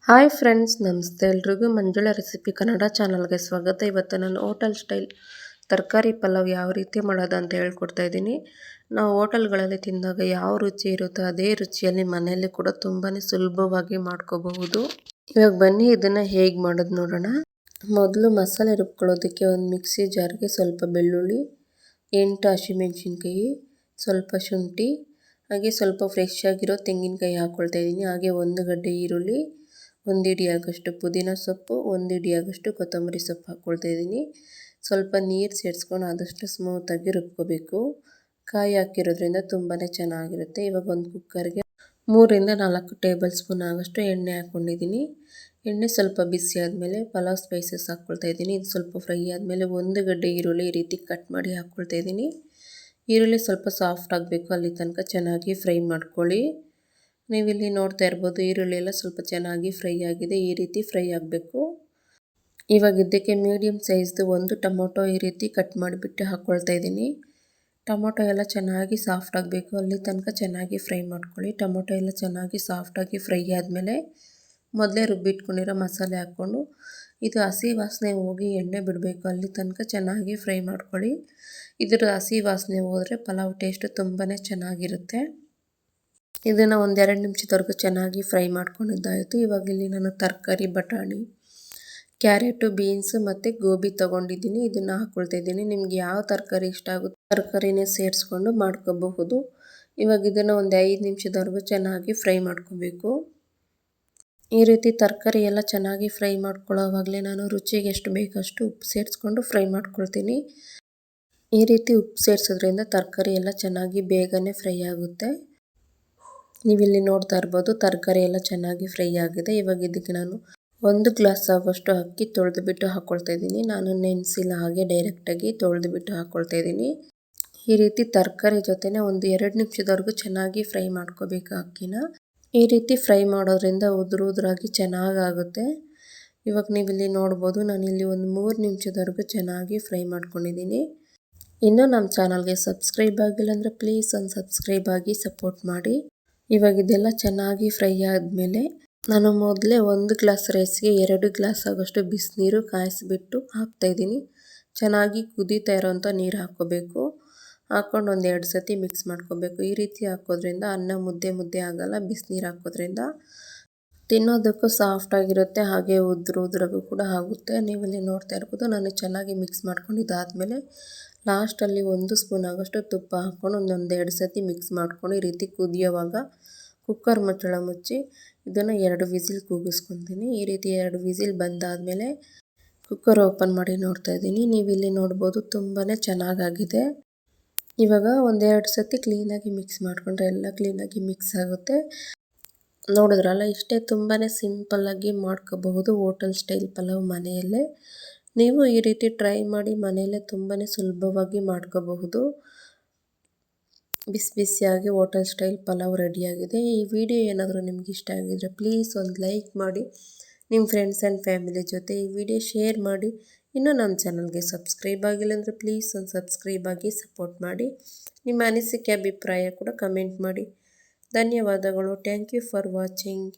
Hi friends, ನಮಸ್ತೆ ಎಲ್ರಿಗೂ. Manjula recipe Kannada ಚಾನಲ್ಗೆ ಸ್ವಾಗತ. ಇವತ್ತು ನಾನು ಹೋಟೆಲ್ ಸ್ಟೈಲ್ ತರಕಾರಿ ಪಲಾವ್ ಯಾವ ರೀತಿ ಮಾಡೋದು ಅಂತ ಹೇಳ್ಕೊಡ್ತಾ ಇದ್ದೀನಿ. ನಾವು ಹೋಟೆಲ್ಗಳಲ್ಲಿ ತಿಂದಾಗ ಯಾವ ರುಚಿ ಇರುತ್ತೋ ಅದೇ ರುಚಿಯಲ್ಲಿ ಮನೆಯಲ್ಲಿ ಕೂಡ ತುಂಬಾ ಸುಲಭವಾಗಿ ಮಾಡ್ಕೋಬಹುದು. ಇವಾಗ ಬನ್ನಿ ಇದನ್ನು ಹೇಗೆ ಮಾಡೋದು ನೋಡೋಣ. ಮೊದಲು ಮಸಾಲೆ ರುಬ್ಕೊಳ್ಳೋದಕ್ಕೆ ಒಂದು ಮಿಕ್ಸಿ ಜಾರ್ಗೆ ಸ್ವಲ್ಪ ಬೆಳ್ಳುಳ್ಳಿ, 8 ಹಸಿಮೆಣಸಿನ್ಕಾಯಿ, ಸ್ವಲ್ಪ ಶುಂಠಿ, ಹಾಗೆ ಸ್ವಲ್ಪ ಫ್ರೆಶ್ ಆಗಿರೋ ತೆಂಗಿನಕಾಯಿ ಹಾಕ್ಕೊಳ್ತಾ ಇದ್ದೀನಿ. ಹಾಗೆ 1 ಗಡ್ಡೆ ಈರುಳ್ಳಿ, 1 ಹಿಡಿಯಾಗಷ್ಟು ಪುದೀನ ಸೊಪ್ಪು, 1 ಹಿಡಿಯಾಗಷ್ಟು ಕೊತ್ತಂಬರಿ ಸೊಪ್ಪು ಹಾಕ್ಕೊಳ್ತಾ ಇದ್ದೀನಿ. ಸ್ವಲ್ಪ ನೀರು ಸೇರಿಸ್ಕೊಂಡು ಆದಷ್ಟು ಸ್ಮೂತಾಗಿ ರುಬ್ಕೋಬೇಕು. ಕಾಯಿ ಹಾಕಿರೋದ್ರಿಂದ ತುಂಬಾ ಚೆನ್ನಾಗಿರುತ್ತೆ. ಇವಾಗ ಒಂದು ಕುಕ್ಕರ್ಗೆ 3 ರಿಂದ 4 ಟೇಬಲ್ ಸ್ಪೂನ್ ಆಗೋಷ್ಟು ಎಣ್ಣೆ ಹಾಕ್ಕೊಂಡಿದ್ದೀನಿ. ಎಣ್ಣೆ ಸ್ವಲ್ಪ ಬಿಸಿ ಆದಮೇಲೆ ಪಲಾವ್ ಸ್ಪೈಸಸ್ ಹಾಕ್ಕೊಳ್ತಾ ಇದ್ದೀನಿ. ಇದು ಸ್ವಲ್ಪ ಫ್ರೈ ಆದಮೇಲೆ 1 ಗಡ್ಡೆ ಈರುಳ್ಳಿ ಈ ರೀತಿ ಕಟ್ ಮಾಡಿ ಹಾಕ್ಕೊಳ್ತಾ ಇದ್ದೀನಿ. ಈರುಳ್ಳಿ ಸ್ವಲ್ಪ ಸಾಫ್ಟ್ ಆಗಬೇಕು, ಅಲ್ಲಿ ತನಕ ಚೆನ್ನಾಗಿ ಫ್ರೈ ಮಾಡ್ಕೊಳ್ಳಿ. ನೀವಿಲ್ಲಿ ನೋಡ್ತಾ ಇರ್ಬೋದು, ಈರುಳ್ಳಿ ಎಲ್ಲ ಸ್ವಲ್ಪ ಚೆನ್ನಾಗಿ ಫ್ರೈ ಆಗಿದೆ. ಈ ರೀತಿ ಫ್ರೈ ಆಗಬೇಕು. ಇವಾಗ ಇದಕ್ಕೆ ಮೀಡಿಯಮ್ ಸೈಜ್ದು 1 ಟೊಮೊಟೊ ಈ ರೀತಿ ಕಟ್ ಮಾಡಿಬಿಟ್ಟು ಹಾಕ್ಕೊಳ್ತಾ ಇದ್ದೀನಿ. ಟೊಮೊಟೊ ಎಲ್ಲ ಚೆನ್ನಾಗಿ ಸಾಫ್ಟ್ ಆಗಬೇಕು, ಅಲ್ಲಿ ತನಕ ಚೆನ್ನಾಗಿ ಫ್ರೈ ಮಾಡ್ಕೊಳ್ಳಿ. ಟೊಮೊಟೊ ಎಲ್ಲ ಚೆನ್ನಾಗಿ ಸಾಫ್ಟಾಗಿ ಫ್ರೈ ಆದಮೇಲೆ ಮೊದಲೇ ರುಬ್ಬಿಟ್ಕೊಂಡಿರೋ ಮಸಾಲೆ ಹಾಕ್ಕೊಂಡು ಇದು ಹಸಿ ವಾಸನೆ ಹೋಗಿ ಎಣ್ಣೆ ಬಿಡಬೇಕು, ಅಲ್ಲಿ ತನಕ ಚೆನ್ನಾಗಿ ಫ್ರೈ ಮಾಡ್ಕೊಳ್ಳಿ. ಇದರ ಹಸಿ ವಾಸನೆ ಹೋದರೆ ಪಲಾವ್ ಟೇಸ್ಟು ತುಂಬಾ ಚೆನ್ನಾಗಿರುತ್ತೆ. ಇದನ್ನು 1-2 ನಿಮಿಷದವರೆಗೂ ಚೆನ್ನಾಗಿ ಫ್ರೈ ಮಾಡ್ಕೊಂಡಿದ್ದಾಯಿತು. ಇವಾಗ ಇಲ್ಲಿ ನಾನು ತರಕಾರಿ ಬಟಾಣಿ, ಕ್ಯಾರೆಟು, ಬೀನ್ಸು ಮತ್ತು ಗೋಬಿ ತೊಗೊಂಡಿದ್ದೀನಿ. ಇದನ್ನು ಹಾಕ್ಕೊಳ್ತಾ ಇದ್ದೀನಿ. ನಿಮ್ಗೆ ಯಾವ ತರಕಾರಿ ಇಷ್ಟ ಆಗುತ್ತೆ ತರಕಾರಿನೇ ಸೇರಿಸ್ಕೊಂಡು ಮಾಡ್ಕೋಬಹುದು. ಇವಾಗ ಇದನ್ನು 5 ನಿಮಿಷದವರೆಗೂ ಚೆನ್ನಾಗಿ ಫ್ರೈ ಮಾಡ್ಕೋಬೇಕು. ಈ ರೀತಿ ತರಕಾರಿ ಎಲ್ಲ ಚೆನ್ನಾಗಿ ಫ್ರೈ ಮಾಡ್ಕೊಳ್ಳೋವಾಗಲೇ ನಾನು ರುಚಿಗೆ ಎಷ್ಟು ಬೇಕಷ್ಟು ಉಪ್ಪು ಸೇರಿಸ್ಕೊಂಡು ಫ್ರೈ ಮಾಡ್ಕೊಳ್ತೀನಿ. ಈ ರೀತಿ ಉಪ್ಪು ಸೇರಿಸೋದ್ರಿಂದ ತರಕಾರಿ ಎಲ್ಲ ಚೆನ್ನಾಗಿ ಬೇಗನೆ ಫ್ರೈ ಆಗುತ್ತೆ. ನೀವಿಲ್ಲಿ ನೋಡ್ತಾ ಇರ್ಬೋದು, ತರಕಾರಿ ಎಲ್ಲ ಚೆನ್ನಾಗಿ ಫ್ರೈ ಆಗಿದೆ. ಇವಾಗ ಇದಕ್ಕೆ ನಾನು 1 ಗ್ಲಾಸ್ ಆಗೋಷ್ಟು ಅಕ್ಕಿ ತೊಳೆದುಬಿಟ್ಟು ಹಾಕ್ಕೊಳ್ತಾ ಇದ್ದೀನಿ. ನಾನು ನೆನೆಸಿಲ್ಲ, ಹಾಗೆ ಡೈರೆಕ್ಟಾಗಿ ತೊಳೆದುಬಿಟ್ಟು ಹಾಕ್ಕೊಳ್ತಾ ಇದ್ದೀನಿ. ಈ ರೀತಿ ತರಕಾರಿ ಜೊತೆನೇ 1-2 ನಿಮಿಷದವರೆಗೂ ಚೆನ್ನಾಗಿ ಫ್ರೈ ಮಾಡ್ಕೋಬೇಕು ಅಕ್ಕಿನ. ಈ ರೀತಿ ಫ್ರೈ ಮಾಡೋದ್ರಿಂದ ಉದುರಾಗಿ ಚೆನ್ನಾಗಾಗುತ್ತೆ. ಇವಾಗ ನೀವಿಲ್ಲಿ ನೋಡ್ಬೋದು, ನಾನಿಲ್ಲಿ 3 ನಿಮಿಷದವರೆಗೂ ಚೆನ್ನಾಗಿ ಫ್ರೈ ಮಾಡ್ಕೊಂಡಿದ್ದೀನಿ. ಇನ್ನೂ ನಮ್ಮ ಚಾನಲ್ಗೆ ಸಬ್ಸ್ಕ್ರೈಬ್ ಆಗಿಲ್ಲ ಅಂದರೆ ಪ್ಲೀಸ್ ಒಂದು ಸಬ್ಸ್ಕ್ರೈಬ್ ಆಗಿ ಸಪೋರ್ಟ್ ಮಾಡಿ. ಇವಾಗ ಇದೆಲ್ಲ ಚೆನ್ನಾಗಿ ಫ್ರೈ ಆದಮೇಲೆ ನಾನು ಮೊದಲೇ 1 ಗ್ಲಾಸ್ ರೈಸ್ಗೆ 2 ಗ್ಲಾಸ್ ಆಗೋಷ್ಟು ಬಿಸಿನೀರು ಕಾಯಿಸಿಬಿಟ್ಟು ಹಾಕ್ತಾಯಿದ್ದೀನಿ. ಚೆನ್ನಾಗಿ ಕುದೀತಾ ಇರೋವಂಥ ನೀರು ಹಾಕ್ಕೋಬೇಕು. ಹಾಕ್ಕೊಂಡು 1-2 ಸತಿ ಮಿಕ್ಸ್ ಮಾಡ್ಕೋಬೇಕು. ಈ ರೀತಿ ಹಾಕೋದ್ರಿಂದ ಅನ್ನ ಮುದ್ದೆ ಆಗೋಲ್ಲ. ಬಿಸಿನೀರು ಹಾಕೋದ್ರಿಂದ ತಿನ್ನೋದಕ್ಕೂ ಸಾಫ್ಟಾಗಿರುತ್ತೆ, ಹಾಗೆ ಉದುರಾಗೂ ಕೂಡ ಆಗುತ್ತೆ. ನೀವಿಲ್ಲಿ ನೋಡ್ತಾ ಇರ್ಬೋದು, ನಾನು ಚೆನ್ನಾಗಿ ಮಿಕ್ಸ್ ಮಾಡ್ಕೊಂಡಿದ್ದಾದಮೇಲೆ ಲಾಸ್ಟಲ್ಲಿ 1 ಸ್ಪೂನ್ ಆಗೋಷ್ಟು ತುಪ್ಪ ಹಾಕ್ಕೊಂಡು 1-2 ಸತಿ ಮಿಕ್ಸ್ ಮಾಡ್ಕೊಂಡು ಈ ರೀತಿ ಕುದಿಯೋವಾಗ ಕುಕ್ಕರ್ ಮುಚ್ಚಳ ಮುಚ್ಚಿ ಇದನ್ನು 2 ವಿಸಿಲ್ ಕೂಗಿಸ್ಕೊತೀನಿ. ಈ ರೀತಿ 2 ವಿಸಿಲ್ ಬಂದಾದಮೇಲೆ ಕುಕ್ಕರ್ ಓಪನ್ ಮಾಡಿ ನೋಡ್ತಾ ಇದ್ದೀನಿ. ನೀವಿಲ್ಲಿ ನೋಡ್ಬೋದು, ತುಂಬಾ ಚೆನ್ನಾಗಾಗಿದೆ. ಇವಾಗ 1-2 ಸತಿ ಕ್ಲೀನಾಗಿ ಮಿಕ್ಸ್ ಮಾಡಿಕೊಂಡ್ರೆ ಎಲ್ಲ ಕ್ಲೀನಾಗಿ ಮಿಕ್ಸ್ ಆಗುತ್ತೆ. ನೋಡಿದ್ರಲ್ಲ, ಇಷ್ಟೇ ತುಂಬಾ ಸಿಂಪಲ್ಲಾಗಿ ಮಾಡ್ಕೋಬಹುದು ಹೋಟೆಲ್ ಸ್ಟೈಲ್ ಪಲಾವ್ ಮನೆಯಲ್ಲೇ. ನೀವು ಈ ರೀತಿ ಟ್ರೈ ಮಾಡಿ, ಮನೆಯಲ್ಲೇ ತುಂಬಾ ಸುಲಭವಾಗಿ ಮಾಡ್ಕೋಬಹುದು. ಬಿಸಿ ಬಿಸಿಯಾಗಿ ಹೋಟೆಲ್ ಸ್ಟೈಲ್ ಪಲಾವ್ ರೆಡಿಯಾಗಿದೆ. ಈ ವಿಡಿಯೋ ಏನಾದರೂ ನಿಮ್ಗೆ ಇಷ್ಟ ಆಗಿದರೆ ಪ್ಲೀಸ್ ಒಂದು ಲೈಕ್ ಮಾಡಿ, ನಿಮ್ಮ ಫ್ರೆಂಡ್ಸ್ ಆ್ಯಂಡ್ ಫ್ಯಾಮಿಲಿ ಜೊತೆ ಈ ವಿಡಿಯೋ ಶೇರ್ ಮಾಡಿ. ಇನ್ನೂ ನಮ್ಮ ಚಾನಲ್ಗೆ ಸಬ್ಸ್ಕ್ರೈಬ್ ಆಗಿಲ್ಲ ಅಂದರೆ ಪ್ಲೀಸ್ ಒಂದು ಸಬ್ಸ್ಕ್ರೈಬ್ ಆಗಿ ಸಪೋರ್ಟ್ ಮಾಡಿ. ನಿಮ್ಮ ಅನಿಸಿಕೆ ಅಭಿಪ್ರಾಯ ಕೂಡ ಕಮೆಂಟ್ ಮಾಡಿ. ಧನ್ಯವಾದಗಳು. Thank you for watching.